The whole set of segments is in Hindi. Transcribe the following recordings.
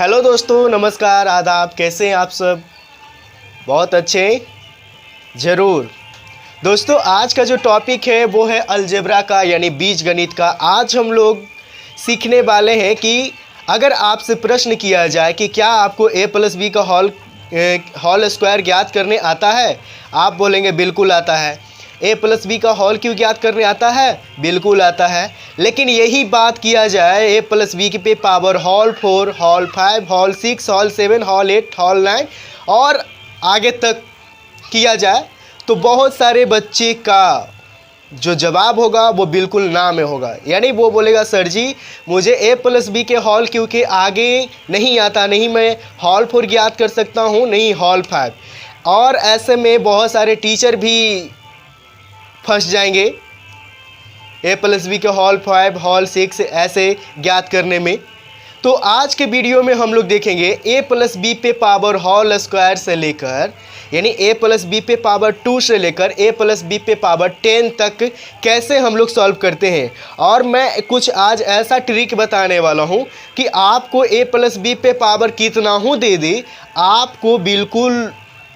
हेलो दोस्तों, नमस्कार, आदाब। कैसे हैं आप सब? बहुत अच्छे। ज़रूर दोस्तों, आज का जो टॉपिक है वो है अलजेब्रा का, यानी बीजगणित का। आज हम लोग सीखने वाले हैं कि अगर आपसे प्रश्न किया जाए कि क्या आपको a प्लस बी का होल स्क्वायर ज्ञात करने आता है, आप बोलेंगे बिल्कुल आता है। a प्लस बी का होल क्यों ज्ञात करने आता है? बिल्कुल आता है। लेकिन यही बात किया जाए a प्लस बी पे power whole 4, whole 5, whole 6, whole 7, whole 8, whole 9 और आगे तक किया जाए तो बहुत सारे बच्चे का जो जवाब होगा वो बिल्कुल ना में होगा। यानी वो बोलेगा सर जी मुझे a प्लस बी के हॉल क्योंकि आगे नहीं आता, नहीं मैं हॉल 4 ज्ञात कर सकता हूँ, नहीं हॉल 5। और ऐसे में बहुत सारे टीचर भी फंस जाएंगे a प्लस बी के हॉल 5, हॉल 6 ऐसे ज्ञात करने में। तो आज के वीडियो में हम लोग देखेंगे a प्लस बी पे पावर होल स्क्वायर से लेकर, यानी a प्लस बी पे पावर 2 से लेकर a प्लस बी पे पावर 10 तक कैसे हम लोग सॉल्व करते हैं। और मैं कुछ आज ऐसा ट्रिक बताने वाला हूं कि आपको a प्लस बी पे पावर कितना हूं दे दे, आपको बिल्कुल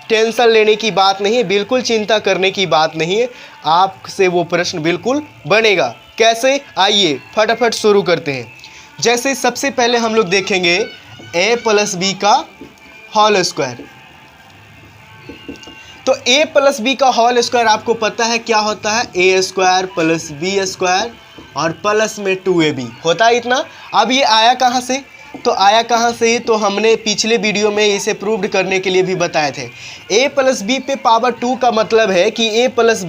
टेंशन लेने की बात नहीं है, बिल्कुल चिंता करने की बात नहीं है। आपसे वो प्रश्न बिल्कुल बनेगा। कैसे? आइए फटाफट शुरू करते हैं। जैसे सबसे पहले हम लोग देखेंगे a प्लस बी का होल स्क्वायर। तो a प्लस बी का होल स्क्वायर आपको पता है क्या होता है? a square plus B square और प्लस में 2ab होता है इतना। अब ये आया कहाँ से? तो आया कहाँ से? तो हमने पिछले वीडियो में इसे प्रूव्ड करने के लिए भी बताए थे। a प्लस बी पे पावर 2 का मतलब है कि a प्लस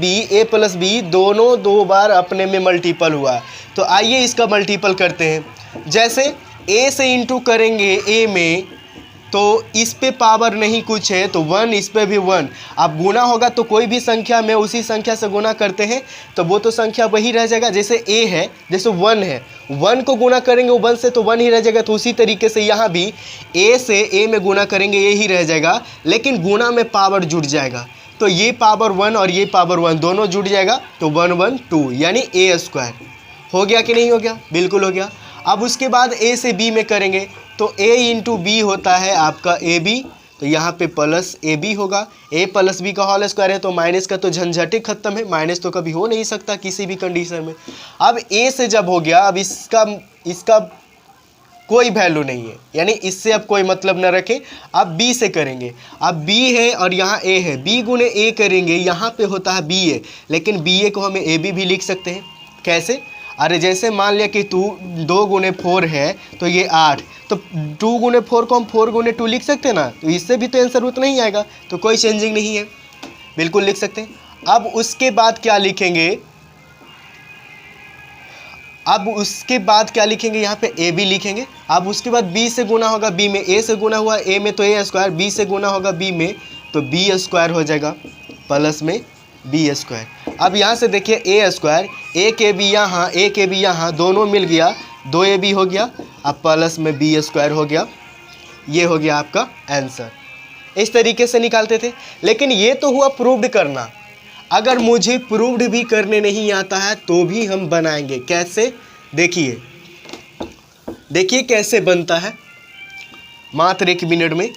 बी दोनों दो बार अपने में मल्टीपल हुआ। तो आइए इसका मल्टीपल करते हैं। जैसे a से इंटू करेंगे a में, तो इस पे पावर नहीं कुछ है तो 1, इस पे भी 1। अब गुना होगा तो कोई भी संख्या में उसी संख्या से गुना करते हैं तो वो तो संख्या वही रह जाएगा। जैसे a है, जैसे 1 है, 1 को गुना करेंगे 1 से तो 1 ही रह जाएगा। तो उसी तरीके से यहाँ भी a से a में गुना करेंगे ये ही रह जाएगा, लेकिन गुना में पावर जुड़ जाएगा। तो ये पावर 1 और ये पावर 1 दोनों जुड़ जाएगा तो 1 1 2, यानी a स्क्वायर। हो गया कि नहीं हो गया? बिल्कुल हो गया। अब उसके बाद a से b में करेंगे तो a इंटू बी होता है आपका ab, तो यहाँ पे प्लस ab होगा। a प्लस बी का होल स्क्वायर है तो माइनस का तो झंझट ही खत्म है, माइनस तो कभी हो नहीं सकता किसी भी कंडीशन में। अब a से जब हो गया, अब इसका कोई वैल्यू नहीं है, यानी इससे अब कोई मतलब न रखें। अब b से करेंगे। अब b है और यहाँ a है, b गुने a करेंगे, यहाँ पे होता है ba, लेकिन ba को हमें ab भी लिख सकते हैं। कैसे? अरे जैसे मान लिया कि 2 गुने 4 है तो ये 8, तो 2 गुने 4 को हम 4 गुने 2 लिख सकते हैं ना। तो इससे भी तो आंसर उतना ही आएगा, तो कोई चेंजिंग नहीं है, बिल्कुल लिख सकते हैं। अब उसके बाद क्या लिखेंगे? यहाँ पे a b लिखेंगे। अब उसके बाद b से गुना होगा b में, a से गुना हुआ a में तो a स्क्वायर, b से गुना होगा b में तो b स्क्वायर हो जाएगा प्लस में b स्क्वायर। अब यहाँ से देखिए a स्क्वायर, एक ए बी यहाँ दोनों मिल गया, 2ab हो गया। अब प्लस में b स्क्वायर हो गया। ये हो गया आपका आंसर। इस तरीके से निकालते थे। लेकिन ये तो हुआ प्रूव्ड करना। अगर मुझे प्रूव्ड भी करने नहीं आता है तो भी हम बनाएंगे। कैसे? देखिए कैसे बनता है, मात्र 1 मिनट में।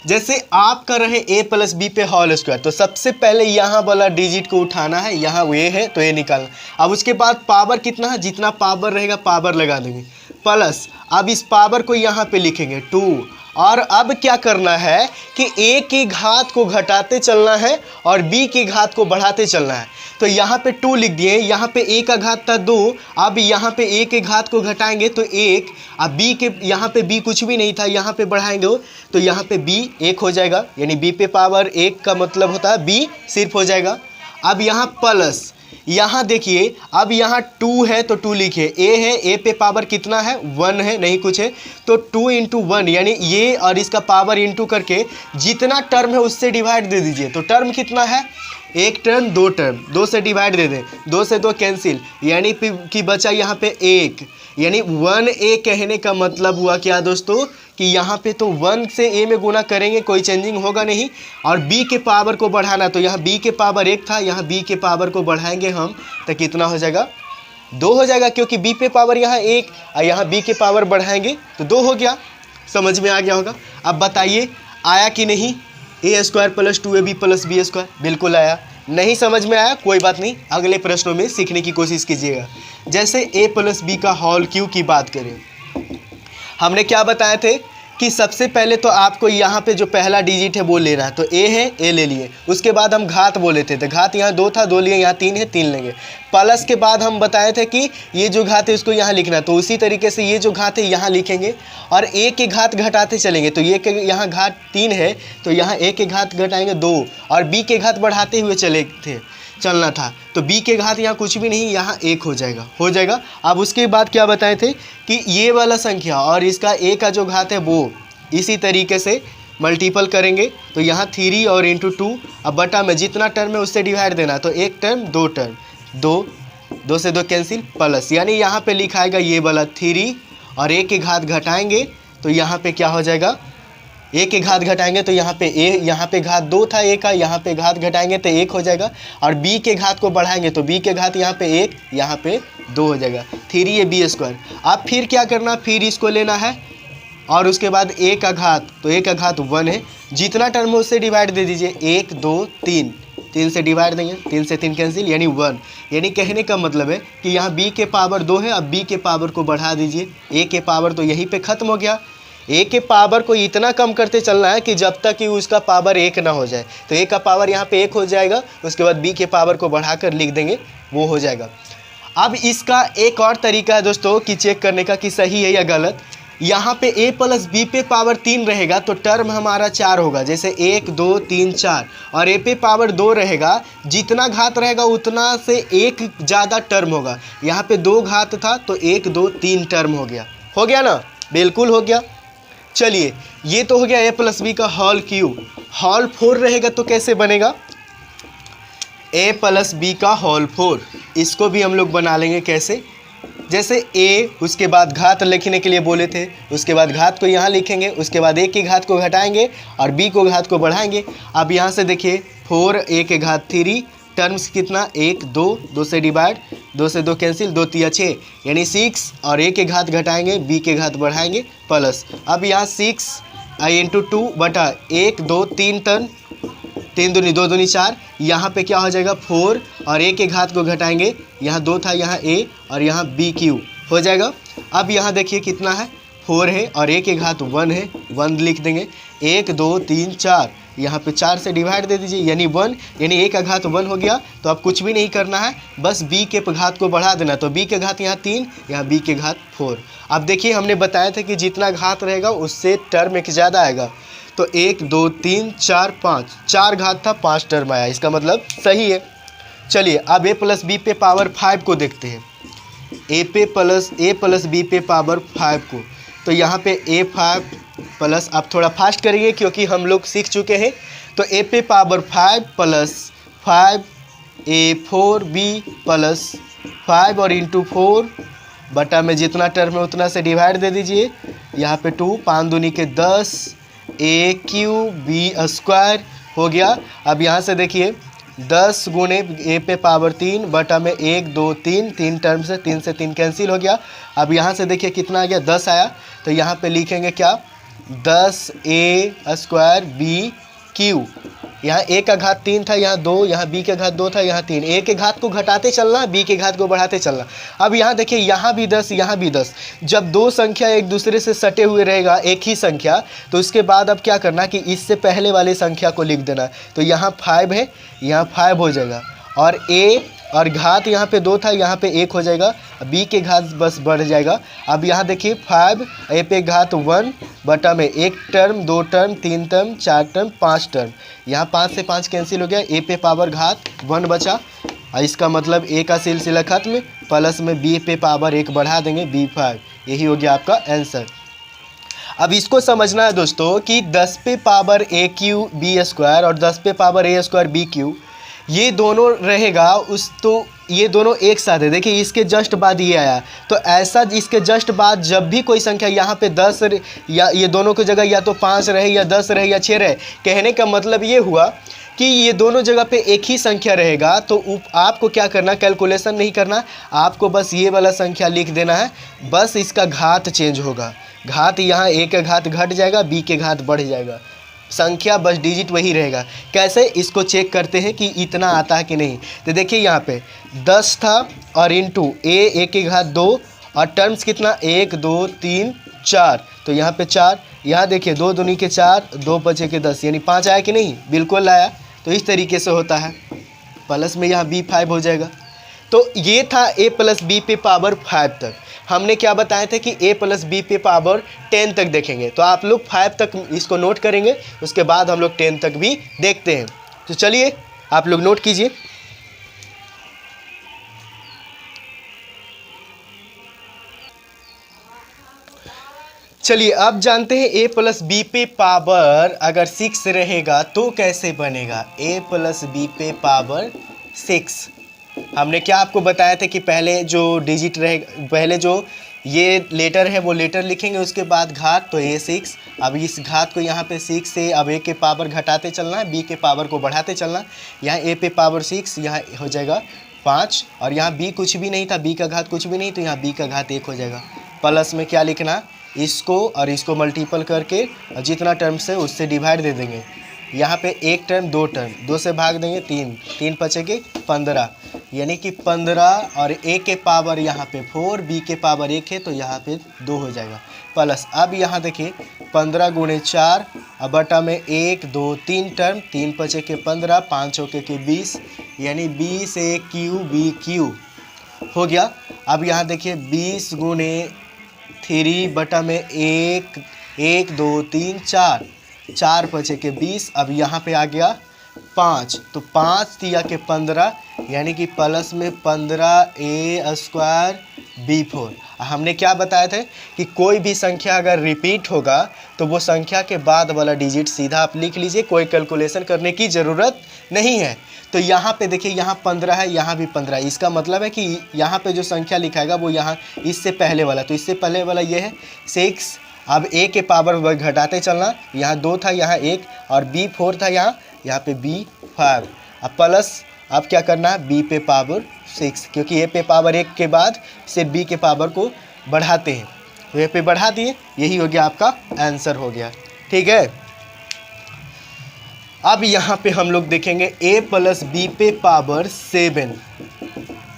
जैसे आप कर रहे a प्लस बी पे होल स्क्वायर, तो सबसे पहले यहाँ वाला डिजिट को उठाना है, यहाँ ये है तो ये निकालना। अब उसके बाद पावर कितना है, जितना पावर रहेगा पावर लगा देंगे प्लस। अब इस पावर को यहाँ पे लिखेंगे 2। और अब क्या करना है कि a की घात को घटाते चलना है और b की घात को बढ़ाते चलना है। तो यहाँ पे 2 लिख दिए, यहाँ पे a का घात था 2, अब यहाँ पे a के घात को घटाएंगे तो 1। अब b के, यहाँ पे b कुछ भी नहीं था, यहाँ पे बढ़ाएंगे तो यहाँ पे b 1 हो जाएगा, यानी b पे पावर 1 का मतलब होता है b सिर्फ हो जाएगा। अब यहाँ प्लस, यहाँ देखिए अब यहाँ 2 है तो 2 लिखिए, a है, a पे पावर कितना है 1 है, नहीं कुछ है तो 2 इंटू 1, यानी ये और इसका पावर इंटू करके जितना टर्म है उससे डिवाइड दे दीजिए। तो टर्म कितना है? 1 टर्म 2 टर्म, 2 से डिवाइड दे दें, 2 से 2 कैंसिल, यानी कि बचा यहाँ पे 1, यानी 1a कहने का मतलब हुआ क्या दोस्तों कि यहाँ पे तो 1 से a में गुना करेंगे, कोई चेंजिंग होगा नहीं। और b के पावर को बढ़ाना, तो यहाँ b के पावर 1 था, यहाँ b के पावर को बढ़ाएंगे हम तो कितना हो जाएगा? 2 हो जाएगा, क्योंकि b पे पावर यहाँ 1 और यहाँ b के पावर बढ़ाएंगे तो 2 हो गया। समझ में आ गया होगा। अब बताइए आया कि नहीं, A square plus 2ab plus B square, बिल्कुल आया। नहीं समझ में आया कोई बात नहीं, अगले प्रश्नों में सीखने की कोशिश कीजिएगा। जैसे a प्लस बी का होल क्यूब की बात करें, हमने क्या बताए थे कि सबसे पहले तो आपको यहाँ पे जो पहला डिजिट है वो लेना है, तो a है, a ले लिए। उसके बाद हम घात बोले थे, तो घात यहाँ 2 था, 2 लिए, यहाँ 3 है, 3 लेंगे। प्लस के बाद हम बताए थे कि ये जो घात है इसको यहाँ लिखना है, तो उसी तरीके से ये जो घात है यहाँ लिखेंगे और a के घात घटाते चलेंगे। तो ये के यहाँ घात 3 है, तो यहाँ a के घात घटाएंगे 2 और b के घात बढ़ाते हुए चलना था, तो b के घात यहाँ कुछ भी नहीं, यहाँ 1 हो जाएगा। अब उसके बाद क्या बताए थे कि ये वाला संख्या और इसका a का जो घात है वो इसी तरीके से मल्टीपल करेंगे, तो यहाँ 3 और इंटू 2, अब बटा में जितना टर्म है उससे डिवाइड देना, तो एक टर्म 2 टर्म, 2 से 2 कैंसिल, प्लस यानी यहाँ पे लिखाएगा ये वाला 3 और a के घात घटाएंगे तो यहाँ पे क्या हो जाएगा, a के घात घटाएंगे तो यहाँ पे यहाँ पे घात 2 था a का, यहाँ पे घात घटाएंगे तो 1 हो जाएगा और b के घात को बढ़ाएंगे तो b के घात यहाँ पे 1, यहाँ पे 2 हो जाएगा, 3ab स्क्वायर। अब फिर क्या करना, फिर इसको लेना है और उसके बाद a का घात, तो a का घात 1 है, जितना टर्म है उससे डिवाइड दे दीजिए, 1 2 3, 3 से डिवाइड देंगे, 3 से 3 कैंसिल यानी 1। यानी कहने का मतलब है कि यहाँ b के पावर 2 है, अब b के पावर को बढ़ा दीजिए, a के पावर तो यहीं पे ख़त्म हो गया, a के पावर को इतना कम करते चलना है कि जब तक कि उसका पावर 1 ना हो जाए, तो a का पावर यहाँ पे 1 हो जाएगा, उसके बाद b के पावर को बढ़ाकर लिख देंगे, वो हो जाएगा। अब इसका एक और तरीका है दोस्तों कि चेक करने का कि सही है या गलत। यहाँ पे a प्लस बी पे पावर 3 रहेगा तो टर्म हमारा 4 होगा, जैसे 1 2 3 4, और a पे पावर 2 रहेगा, जितना घात रहेगा उतना से एक ज़्यादा टर्म होगा। यहाँ पे 2 घात था तो 1 2 3 टर्म हो गया ना, बिल्कुल हो गया। चलिए ये तो हो गया a प्लस बी का होल क्यूब। होल 4 रहेगा तो कैसे बनेगा, a प्लस बी का होल 4, इसको भी हम लोग बना लेंगे कैसे, जैसे a उसके बाद घात लिखने के लिए बोले थे, उसके बाद घात को यहाँ लिखेंगे, उसके बाद a के घात को घटाएंगे और b को घात को बढ़ाएंगे। अब यहाँ से देखिए 4 a के घात 3, टर्म्स कितना 1 2, 2 से डिवाइड, 2 से 2 कैंसिल, 2 3 6 यानी 6 और a के घात घटाएंगे, b के घात बढ़ाएंगे प्लस। अब यहाँ 6 इंटू 2 बटा 1 2 3 टर्म, 3 दूनी 2 दूनी 4, यहाँ पे क्या हो जाएगा 4 और a के घात को घटाएंगे, यहाँ 2 था, यहाँ a और यहाँ b क्यूब हो जाएगा। अब यहाँ देखिए कितना है 4 है और a के घात 1 है, 1 लिख देंगे, 1 2 3 4, यहाँ पे 4 से डिवाइड दे दीजिए यानी 1, यानी a का घात 1 हो गया। तो अब कुछ भी नहीं करना है, बस b के घात को बढ़ा देना, तो b के घात यहाँ 3, यहाँ b के घात 4। अब देखिए हमने बताया था कि जितना घात रहेगा उससे टर्म एक ज़्यादा आएगा, तो 1 2 3 4 5, 4 घात था 5 टर्म आया, इसका मतलब सही है। चलिए अब a प्लस बी पे पावर 5 को देखते हैं, a प्लस बी पे पावर 5 को, तो यहाँ पे a5 प्लस, आप थोड़ा फास्ट करिए क्योंकि हम लोग सीख चुके हैं, तो a पे पावर 5 प्लस 5 a4b प्लस 5 और इंटू 4 बटा में जितना टर्म है उतना से डिवाइड दे दीजिए, यहाँ पे 2 5 दूनी के 10 a क्यूब b स्क्वायर हो गया। अब यहाँ से देखिए 10 गुणे a पे पावर 3 बटा में 1 2 3, 3 टर्म से 3 से 3 कैंसिल हो गया। अब यहाँ से देखिए कितना आ गया 10 आया, तो यहाँ पे लिखेंगे क्या 10a स्क्वायर b क्यूब, यहाँ a का घात 3 था, यहाँ 2, यहाँ b के घात 2 था, यहाँ 3, a के घात को घटाते चलना, b के घात को बढ़ाते चलना। अब यहाँ देखिए यहाँ भी 10, यहाँ भी 10, जब दो संख्या एक दूसरे से सटे हुए रहेगा एक ही संख्या, तो उसके बाद अब क्या करना कि इससे पहले वाले संख्या को लिख देना, तो यहाँ 5 है, यहाँ 5 हो जाएगा और a और घात यहाँ पे 2 था, यहाँ पे 1 हो जाएगा, b के घात बस बढ़ जाएगा। अब यहाँ देखिए 5 a पे घात 1 बटा में 1 term 2 term 3 term 4 term 5 term, यहाँ 5 से 5 कैंसिल हो गया, a पे पावर घात 1 बचा, और इसका मतलब a का सिलसिला खत्म, प्लस में b पे पावर 1 बढ़ा देंगे b5, यही हो गया आपका आंसर। अब इसको समझना है दोस्तों कि 10 पे power a cube b square और 10 पे power a square b cube, ये दोनों रहेगा उस, तो ये दोनों एक साथ है। देखिए इसके जस्ट बाद ये आया, तो ऐसा इसके जस्ट बाद जब भी कोई संख्या यहाँ पे 10 या ये दोनों की जगह या तो 5 रहे या 10 रहे या 6 रहे, कहने का मतलब ये हुआ कि ये दोनों जगह पे एक ही संख्या रहेगा, तो आपको क्या करना, कैलकुलेशन नहीं करना, आपको बस ये वाला संख्या लिख देना है, बस इसका घात चेंज होगा, घात यहाँ ए का घात घट जाएगा, बी के घात बढ़ जाएगा, संख्या बस डिजिट वही रहेगा। कैसे इसको चेक करते हैं कि इतना आता है कि नहीं। तो देखिए यहाँ पे 10 था और इंटू ए के घात 2 और टर्म्स कितना 1 2 3 4, तो यहाँ पे 4, यहाँ देखिए 2 दूनी के 4, 2 बचे के 10, यानी 5 आया कि नहीं, बिल्कुल आया। तो इस तरीके से होता है, प्लस में यहाँ b5 हो जाएगा। तो ये था a प्लस बी पे पावर 5 तक। हमने क्या बताया था कि a प्लस बी पे पावर 10 तक देखेंगे, तो आप लोग 5 तक इसको नोट करेंगे, उसके बाद हम लोग 10 तक भी देखते हैं। तो चलिए आप लोग नोट कीजिए। चलिए अब जानते हैं a प्लस बी पे पावर अगर 6 रहेगा तो कैसे बनेगा। a प्लस बी पे पावर 6, हमने क्या आपको बताया था कि पहले जो डिजिट रहेगा, पहले जो ये लेटर है वो लेटर लिखेंगे, उसके बाद घात, तो a6। अब इस घात को यहाँ पे 6 से अब a के पावर घटाते चलना है, b के पावर को बढ़ाते चलना। यहाँ a पे पावर 6, यहाँ हो जाएगा 5, और यहाँ b कुछ भी नहीं था, b का घात कुछ भी नहीं, तो यहाँ b का घात 1 हो जाएगा। प्लस में क्या लिखना, इसको और इसको मल्टीपल करके जितना टर्म्स है उससे डिवाइड दे देंगे। यहाँ पे एक टर्म 2 टर्म, 2 से भाग देंगे 3, 3 बचेंगे 15, यानी कि 15 और a के पावर यहाँ पे 4, b के पावर 1 है तो यहाँ पे 2 हो जाएगा। प्लस अब यहाँ देखिए 15 गुणे 4 अब बटा में 1 2 3 टर्म, 3 बचे के 15, 5 होके के 20, यानी 20 a क्यू बी क्यू हो गया। अब यहाँ देखिए 20 गुणे 3 बटा में 1 1 2 3 4, 4 बचे के 20, अब यहाँ पे आ गया 5, तो 5 दिया के 15, यानी कि प्लस में 15a² b4। हमने क्या बताया था कि कोई भी संख्या अगर रिपीट होगा तो वो संख्या के बाद वाला डिजिट सीधा आप लिख लीजिए, कोई कैलकुलेशन करने की ज़रूरत नहीं है। तो यहाँ पे देखिए यहाँ 15 है, यहाँ भी 15, इसका मतलब है कि यहाँ पे जो संख्या लिखाएगा वो यहाँ इससे पहले वाला, तो इससे पहले वाला ये है 6। अब a के पावर घटाते चलना, यहाँ 2 था यहाँ 1 और b4 था यहाँ पे b5। अब प्लस अब क्या करना है b पे पावर 6, क्योंकि a पे पावर 1 के बाद से b के पावर को बढ़ाते हैं, तो a पे बढ़ा दिए, यही हो गया आपका आंसर हो गया। ठीक है, अब यहाँ पे हम लोग देखेंगे a प्लस बी पे पावर 7,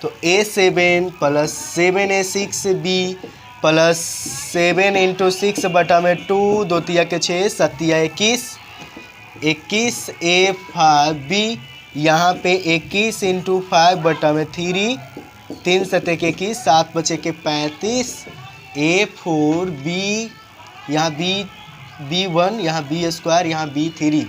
तो a7 plus 7a6b plus 7 into 6 बटा में 2, 2 तिया के 6, 7 तिया 21, 21a5b, यहाँ पे 21 इंटू 5 बटा में 3, 3 सते के 21, 7 बचे के 35, a4b, यहाँ b1, यहाँ b², यहाँ b3।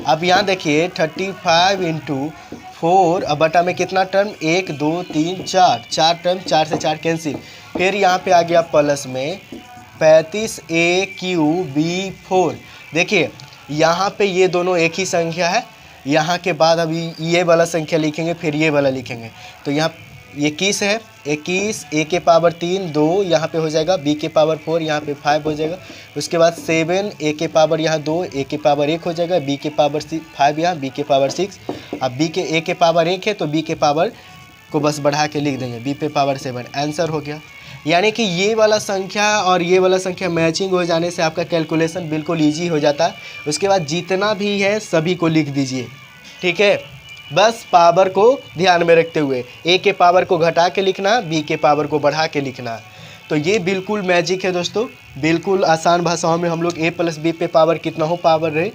अब यहाँ देखिए 35 इंटू 4 अब बटा में कितना टर्म 1 2 3 4, 4 टर्म, 4 से 4 कैंसिल, फिर यहाँ पे आ गया प्लस में 35a³ देखिए यहाँ पे ये दोनों एक ही संख्या है, यहाँ के बाद अभी ये वाला संख्या लिखेंगे फिर ये वाला लिखेंगे, तो यहाँ 21 है, 21 a के पावर 3 2 यहाँ पे हो जाएगा, b के पावर 4 यहाँ पे 5 हो जाएगा, उसके बाद 7 a के पावर यहाँ 2, a के पावर 1 हो जाएगा, b के पावर 5 यहाँ, b के पावर 6। अब b के a के पावर 1 है तो b के पावर को बस बढ़ा के लिख देंगे, b पे पावर 7, आंसर हो गया। यानी कि ये वाला संख्या और ये वाला संख्या मैचिंग हो जाने से आपका कैलकुलेशन बिल्कुल ईजी हो जाता है। उसके बाद जितना भी है सभी को लिख दीजिए, ठीक है, बस पावर को ध्यान में रखते हुए a के पावर को घटा के लिखना, b के पावर को बढ़ा के लिखना। तो ये बिल्कुल मैजिक है दोस्तों, बिल्कुल आसान भाषाओं में हम लोग a प्लस बी पे पावर कितना हो पावर रहे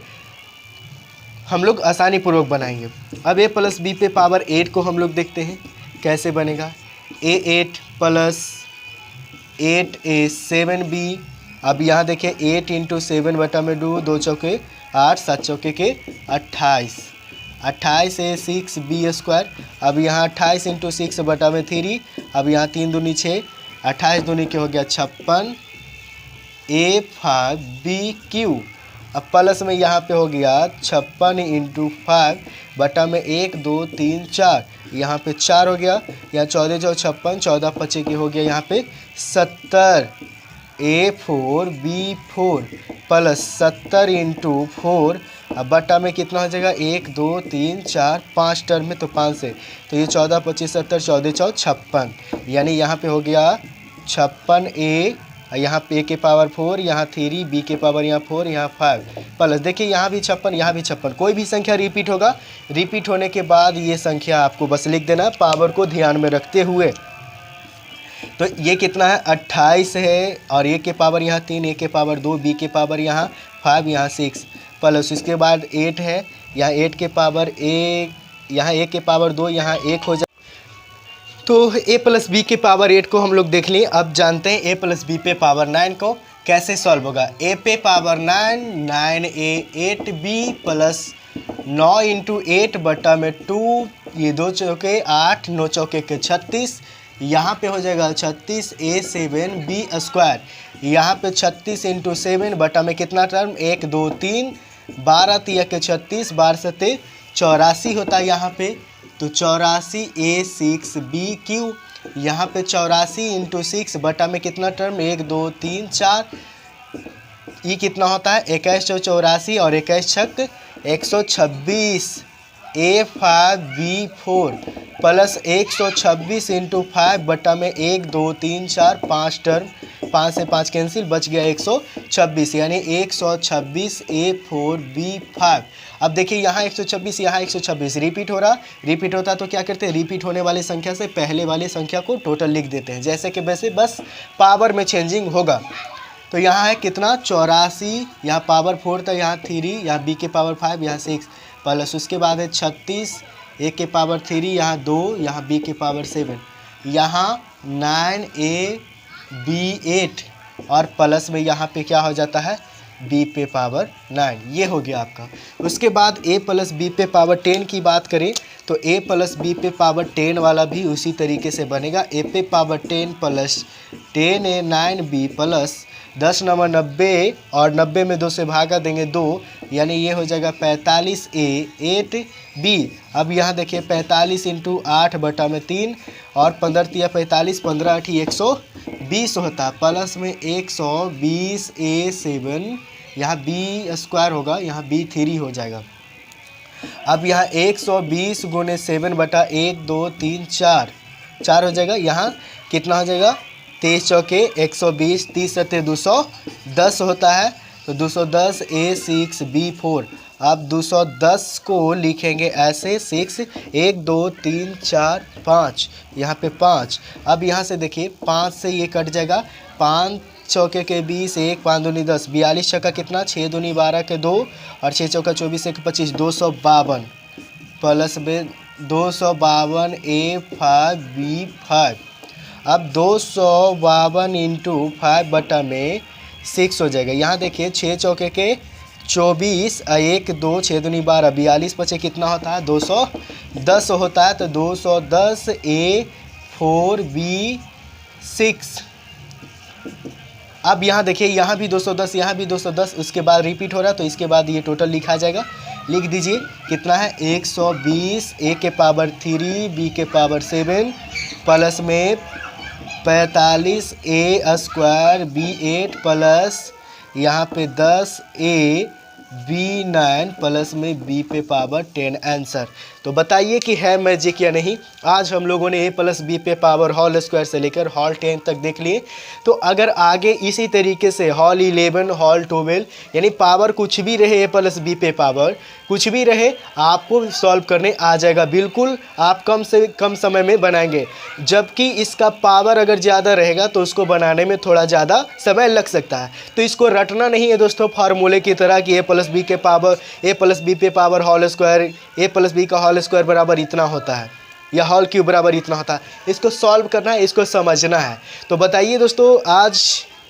हम लोग आसानी पूर्वक बनाएंगे। अब a प्लस बी पे पावर 8 को हम लोग देखते हैं कैसे बनेगा। a8 प्लस 8a7b, अब यहाँ देखिए 8 इंटू 7 बटा में 2, 2 चौके 8, 7 चौके के 28, 28a6b²। अब यहाँ 28 इंटू 6 बटा में 3, अब यहाँ 3 दूनी 6, 28 दूनी के हो गया 56 a5b³। अब प्लस में यहाँ पे हो गया 56 इंटू 5 बटा में 1 2 3 4, यहाँ पे 4 हो गया, यहाँ 14 जो 56, 14 पचे की हो गया यहाँ पे 70 a4b4 प्लस 70 इंटू 4, अब बटा में कितना हो जाएगा 1 2 3 4 5 टर्म में, तो 5 से, तो ये 14 25 70, 14 4 56, यानी यहाँ पे हो गया 56 यहाँ पे a के पावर 4, यहाँ 3, b के पावर यहाँ 4, यहाँ 5 प्लस देखिए यहाँ भी 56, यहाँ भी 56। कोई भी संख्या रिपीट होगा, रिपीट होने के बाद ये संख्या आपको बस लिख देना पावर को ध्यान में रखते हुए। तो ये कितना है 28 है, और a के पावर यहाँ 3, a के पावर 2, b के पावर यहाँ 5, यहाँ 6 प्लस इसके बाद 8 है, यहाँ 8 के पावर 1, यहाँ a के पावर 2, यहाँ 1 हो जाए। तो a प्लस बी के पावर 8 को हम लोग देख लिए। अब जानते हैं a प्लस बी पे पावर 9 को कैसे सॉल्व होगा। a पे power 9, 9a 8b plus 9 into 8 बटा में 2, ये 2 चौके 8, 9 चौके के 36, यहाँ पे हो जाएगा 36 a 7b स्क्वायर, यहाँ पे 36 इंटू 7 बटा में कितना टर्म 1 2 3, 12 3 के 36, 12 सत्ते 84 होता है यहाँ पे। तो 84 a 6b क्यू, यहाँ पे 84 इंटू 6 बटा में कितना टर्म 1 2 3 4, ये कितना होता है 21 चौ 84 और 21 छक 126 a 5b 4 प्लस 126 इंटू 5 बटा में 1 2 3 4 5 टर्म, 5 से 5 कैंसिल, बच गया 126, यानी 126 a 4b 5। अब देखिए यहाँ 126, यहाँ 126 रिपीट हो रहा, रिपीट होता तो क्या करते हैं, रिपीट होने वाली संख्या से पहले वाली संख्या को टोटल लिख देते हैं, जैसे कि वैसे, बस पावर में चेंजिंग होगा। तो यहाँ है कितना 84, यहाँ पावर 4 था, यहाँ 3, यहाँ b के पावर 5, यहाँ 6 प्लस उसके बाद है 36 a के पावर 3, यहाँ 2, यहाँ b के पावर 7, यहाँ 9ab 8 और प्लस में यहाँ पे क्या हो जाता है b पे पावर 9, ये हो गया आपका। उसके बाद a प्लस b पे पावर 10 की बात करें तो a प्लस b पे पावर 10 वाला भी उसी तरीके से बनेगा। a पे power 10 plus 10a 9b plus 10 number 90 और 90 में 2 से भागा देंगे 2, यानी ये हो जाएगा 45a 8b। अब यहाँ देखिए 45 इंटू 8 बटा में 3 और 15 तिया 45, 15 8 120 होता, प्लस में 120a 7, यहाँ b स्क्वायर होगा, यहाँ b 3 हो जाएगा। अब यहाँ 120 गुने 7 बटा 1 2 3 4 हो जाएगा, यहाँ कितना हो जाएगा 23 चौके 120, 30 सत्ते 210 होता है, तो 210 a 6b 4। अब 210 को लिखेंगे ऐसे 6 1 2 3 4 5, यहाँ पे 5। अब यहाँ से देखिए 5 से ये कट जाएगा, 5 चौके के 20, 1 5 दूनी 10, 42 चौका कितना 6 दूनी 12 के 2 और 6 चौका 24 1 25, 252 प्लस में 252 a 5b 5। अब 252 इंटू 5 बटा में 6 हो जाएगा। यहाँ देखिए 6 चौके के 24, 1 2 6 दूनी 12, 42 पचे कितना होता है 210 होता है, तो 210 a 4b 6। अब यहाँ देखिए यहाँ भी 210, यहाँ भी 210, उसके बाद रिपीट हो रहा है, तो इसके बाद ये टोटल लिखा जाएगा। लिख दीजिए कितना है 120 a के पावर 3 b के पावर 7 प्लस में 45 a स्क्वायर b 8 प्लस यहाँ पे 10 a b 9 प्लस में b पे पावर 10 आंसर। तो बताइए कि है मैजिक या नहीं। आज हम लोगों ने a प्लस बी पे पावर होल स्क्वायर से लेकर होल 10 तक देख लिए। तो अगर आगे इसी तरीके से होल 11 होल 12 यानी पावर कुछ भी रहे a प्लस बी पे पावर कुछ भी रहे आपको सॉल्व करने आ जाएगा, बिल्कुल आप कम से कम समय में बनाएंगे। जबकि इसका पावर अगर ज़्यादा रहेगा तो उसको बनाने में थोड़ा ज़्यादा समय लग सकता है। तो इसको रटना नहीं है दोस्तों फार्मूले की तरह कि a प्लस बी के पावर a प्लस बी पे power whole square a plus b का होल स्क्वायर बराबर इतना होता है या होल क्यूब बराबर इतना होता है। इसको सॉल्व करना है, इसको समझना है। तो बताइए दोस्तों आज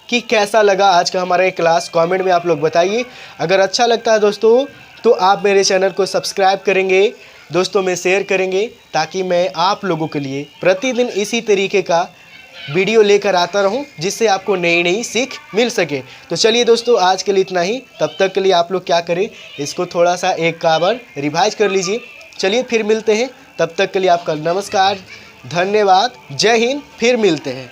कि कैसा लगा आज का हमारा एक क्लास, कमेंट में आप लोग बताइए। अगर अच्छा लगता है दोस्तों तो आप मेरे चैनल को सब्सक्राइब करेंगे, दोस्तों में शेयर करेंगे, ताकि मैं आप लोगों के लिए प्रतिदिन इसी तरीके का वीडियो लेकर आता रहूं जिससे आपको नई नई सीख मिल सके। तो चलिए दोस्तों आज के लिए इतना ही। तब तक के लिए आप लोग क्या करें, इसको थोड़ा सा एक बार रिवाइज कर लीजिए। चलिए फिर मिलते हैं, तब तक के लिए आपका नमस्कार, धन्यवाद, जय हिंद, फिर मिलते हैं।